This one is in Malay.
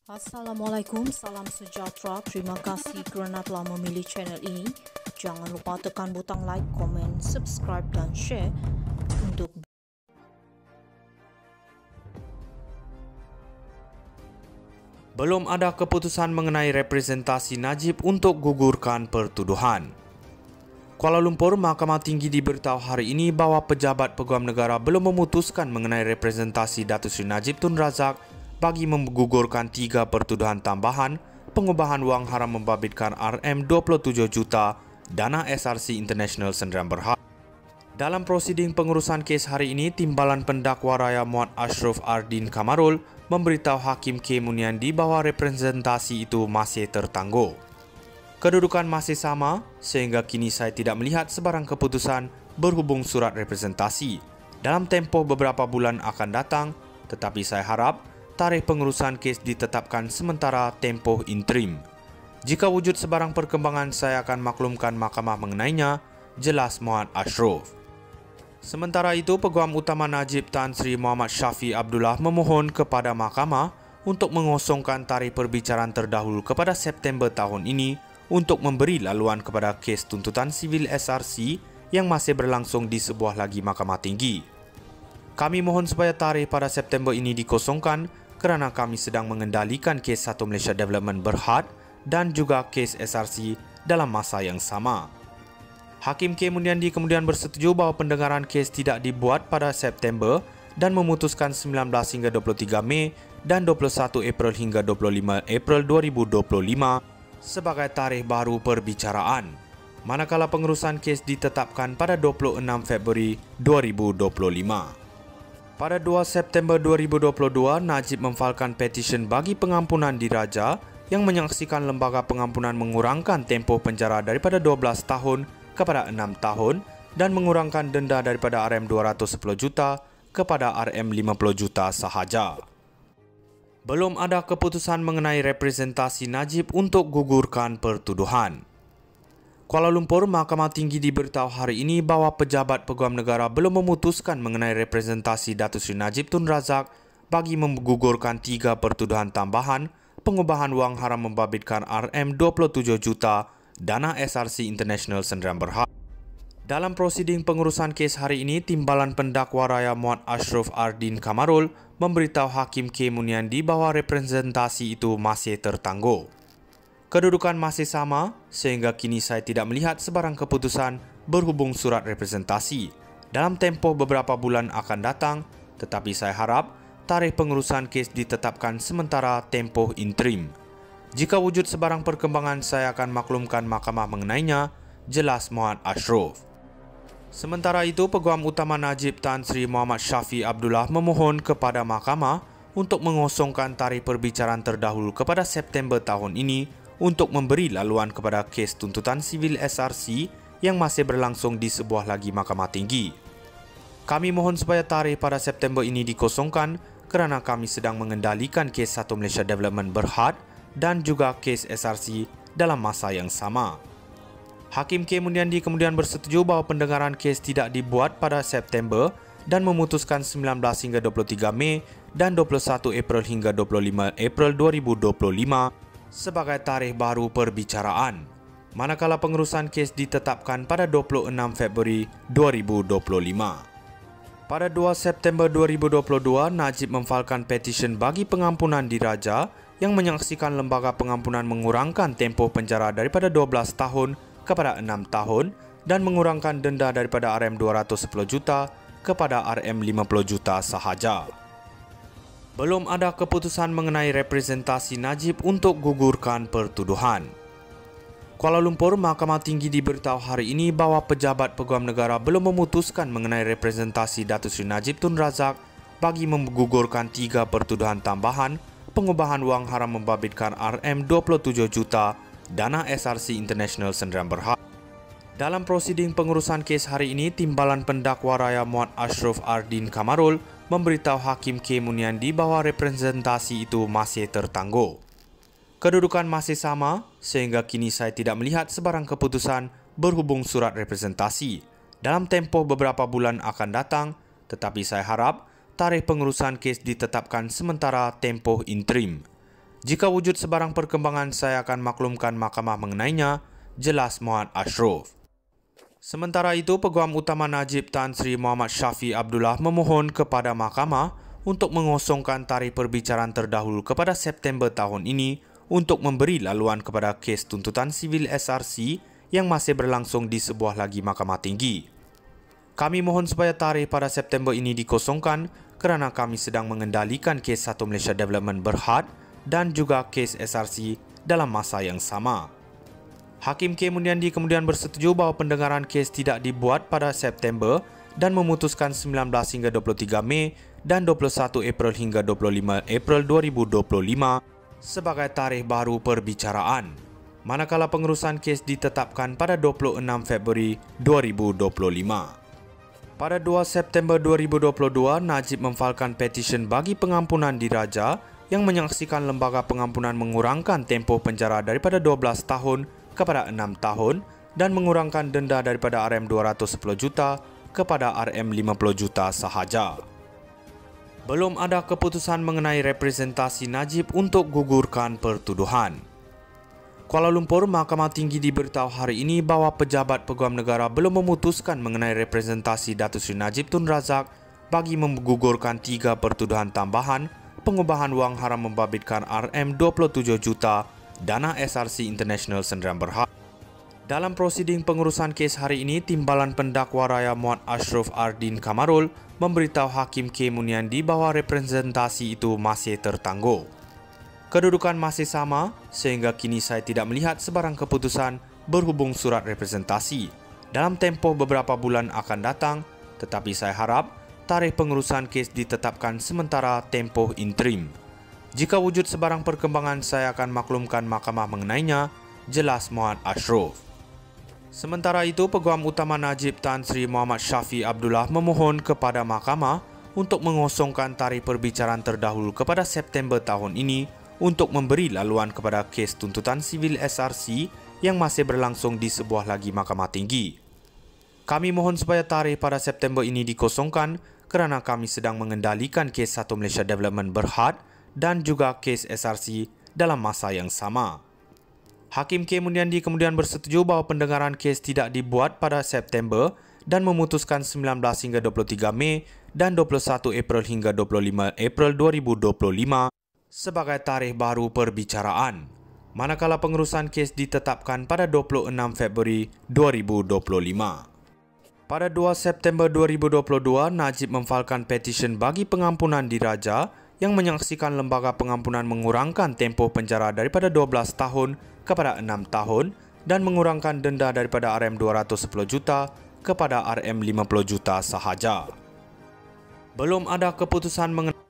Assalamualaikum, salam sejahtera. Terima kasih kerana telah memilih channel ini. Jangan lupa tekan butang like, komen, subscribe dan share untuk Belum ada keputusan mengenai representasi Najib untuk gugurkan pertuduhan. Kuala Lumpur, Mahkamah Tinggi diberitahu hari ini bahawa pejabat peguam negara belum memutuskan mengenai representasi Datuk Seri Najib Tun Razak bagi menggugurkan 3 pertuduhan tambahan pengubahan wang haram membabitkan RM27 juta dana SRC International Sdn Bhd. Dalam prosiding pengurusan kes hari ini, Timbalan Pendakwa Raya Muhammad Ashraf Ardin Kamarul memberitahu Hakim K. Muniandi bahawa representasi itu masih tertangguh. Kedudukan masih sama sehingga kini saya tidak melihat sebarang keputusan berhubung surat representasi. Dalam tempoh beberapa bulan akan datang, tetapi saya harap tarikh pengurusan kes ditetapkan sementara tempoh interim. Jika wujud sebarang perkembangan, saya akan maklumkan mahkamah mengenainya, jelas Muhammad Ashraf. Sementara itu, Peguam Utama Najib Tan Sri Muhammad Syafi Abdullah memohon kepada mahkamah untuk mengosongkan tarikh perbicaraan terdahulu kepada September tahun ini untuk memberi laluan kepada kes tuntutan sivil SRC yang masih berlangsung di sebuah lagi mahkamah tinggi. Kami mohon supaya tarikh pada September ini dikosongkan kerana kami sedang mengendalikan kes Satu Malaysia Development Berhad dan juga kes SRC dalam masa yang sama. Hakim K. Muniandi kemudian bersetuju bahawa pendengaran kes tidak dibuat pada September dan memutuskan 19 hingga 23 Mei dan 21 April hingga 25 April 2025 sebagai tarikh baru perbicaraan, manakala pengurusan kes ditetapkan pada 26 Februari 2025. Pada 2 September 2022, Najib memfailkan petisyen bagi pengampunan diraja yang menyaksikan lembaga pengampunan mengurangkan tempoh penjara daripada 12 tahun kepada 6 tahun dan mengurangkan denda daripada RM210 juta kepada RM50 juta sahaja. Belum ada keputusan mengenai representasi Najib untuk gugurkan pertuduhan. Kuala Lumpur, Mahkamah Tinggi diberitahu hari ini bahawa pejabat peguam negara belum memutuskan mengenai representasi Datuk Seri Najib Tun Razak bagi menggugurkan 3 pertuduhan tambahan pengubahan wang haram membabitkan RM27 juta dana SRC International Sdn Bhd. Dalam prosiding pengurusan kes hari ini, Timbalan Pendakwa Raya Muhammad Ashraf Ardin Kamarul memberitahu Hakim K. Muniandi bahawa representasi itu masih tertangguh. Kedudukan masih sama sehingga kini saya tidak melihat sebarang keputusan berhubung surat representasi. Dalam tempoh beberapa bulan akan datang, tetapi saya harap tarikh pengurusan kes ditetapkan sementara tempoh interim. Jika wujud sebarang perkembangan, saya akan maklumkan mahkamah mengenainya, jelas Muhammad Ashraf. Sementara itu, Peguam Utama Najib Tan Sri Muhammad Syafi Abdullah memohon kepada mahkamah untuk mengosongkan tarikh perbicaraan terdahulu kepada September tahun ini untuk memberi laluan kepada kes tuntutan sivil SRC yang masih berlangsung di sebuah lagi mahkamah tinggi. Kami mohon supaya tarikh pada September ini dikosongkan kerana kami sedang mengendalikan kes Satu Malaysia Development Berhad dan juga kes SRC dalam masa yang sama. Hakim K. Muniandi kemudian bersetuju bahawa pendengaran kes tidak dibuat pada September dan memutuskan 19 hingga 23 Mei dan 21 April hingga 25 April 2025 sebagai tarikh baru perbicaraan, manakala pengurusan kes ditetapkan pada 26 Februari 2025. Pada 2 September 2022, Najib memfailkan petisyen bagi pengampunan diraja yang menyaksikan lembaga pengampunan mengurangkan tempoh penjara daripada 12 tahun kepada 6 tahun dan mengurangkan denda daripada RM210 juta kepada RM50 juta sahaja. Belum ada keputusan mengenai representasi Najib untuk gugurkan pertuduhan. Kuala Lumpur, Mahkamah Tinggi diberitahu hari ini bahawa pejabat peguam negara belum memutuskan mengenai representasi Datuk Seri Najib Tun Razak bagi menggugurkan 3 pertuduhan tambahan pengubahan wang haram membabitkan RM27 juta dana SRC International Sdn Bhd. Dalam prosiding pengurusan kes hari ini, Timbalan Pendakwa Raya Muhammad Ashraf Ardin Kamarul memberitahu Hakim K. Muniandi bahawa representasi itu masih tertangguh. Kedudukan masih sama sehingga kini saya tidak melihat sebarang keputusan berhubung surat representasi. Dalam tempoh beberapa bulan akan datang, tetapi saya harap tarikh pengurusan kes ditetapkan sementara tempoh interim. Jika wujud sebarang perkembangan, saya akan maklumkan mahkamah mengenainya, jelas Muhammad Ashraf. Sementara itu, Peguam Utama Najib Tan Sri Muhammad Syafi Abdullah memohon kepada mahkamah untuk mengosongkan tarikh perbicaraan terdahulu kepada September tahun ini untuk memberi laluan kepada kes tuntutan sivil SRC yang masih berlangsung di sebuah lagi mahkamah tinggi. Kami mohon supaya tarikh pada September ini dikosongkan kerana kami sedang mengendalikan kes Satu Malaysia Development Berhad dan juga kes SRC dalam masa yang sama. Hakim K. Muniandi kemudian bersetuju bahawa pendengaran kes tidak dibuat pada September dan memutuskan 19 hingga 23 Mei dan 21 April hingga 25 April 2025 sebagai tarikh baru perbicaraan, manakala pengurusan kes ditetapkan pada 26 Februari 2025. Pada 2 September 2022, Najib memfailkan petisyen bagi pengampunan diraja yang menyaksikan lembaga pengampunan mengurangkan tempoh penjara daripada 12 tahun kepada 6 tahun dan mengurangkan denda daripada RM210 juta kepada RM50 juta sahaja. Belum ada keputusan mengenai representasi Najib untuk gugurkan pertuduhan. Kuala Lumpur, Mahkamah Tinggi diberitahu hari ini bahawa pejabat peguam negara belum memutuskan mengenai representasi Datuk Seri Najib Tun Razak bagi menggugurkan 3 pertuduhan tambahan pengubahan wang haram membabitkan RM27 juta dana SRC International Sdn Bhd. Dalam prosiding pengurusan kes hari ini, Timbalan Pendakwa Raya Muhammad Ashraf Ardin Kamarul memberitahu Hakim K. Muniandi bahawa representasi itu masih tertangguh. Kedudukan masih sama sehingga kini saya tidak melihat sebarang keputusan berhubung surat representasi dalam tempoh beberapa bulan akan datang, tetapi saya harap tarikh pengurusan kes ditetapkan sementara tempoh interim. Jika wujud sebarang perkembangan, saya akan maklumkan mahkamah mengenainya, jelas Muhammad Ashraf. Sementara itu, Peguam Utama Najib Tan Sri Muhammad Syafi Abdullah memohon kepada mahkamah untuk mengosongkan tarikh perbicaraan terdahulu kepada September tahun ini untuk memberi laluan kepada kes tuntutan sivil SRC yang masih berlangsung di sebuah lagi mahkamah tinggi. Kami mohon supaya tarikh pada September ini dikosongkan kerana kami sedang mengendalikan kes Satu Malaysia Development Berhad dan juga kes SRC dalam masa yang sama. Hakim K. Muniandi kemudian bersetuju bahawa pendengaran kes tidak dibuat pada September dan memutuskan 19 hingga 23 Mei dan 21 April hingga 25 April 2025 sebagai tarikh baru perbicaraan, manakala pengurusan kes ditetapkan pada 26 Februari 2025. Pada 2 September 2022, Najib memfailkan petisyen bagi pengampunan diraja yang menyaksikan lembaga pengampunan mengurangkan tempoh penjara daripada 12 tahun kepada 6 tahun dan mengurangkan denda daripada RM210 juta kepada RM50 juta sahaja. Belum ada keputusan mengenai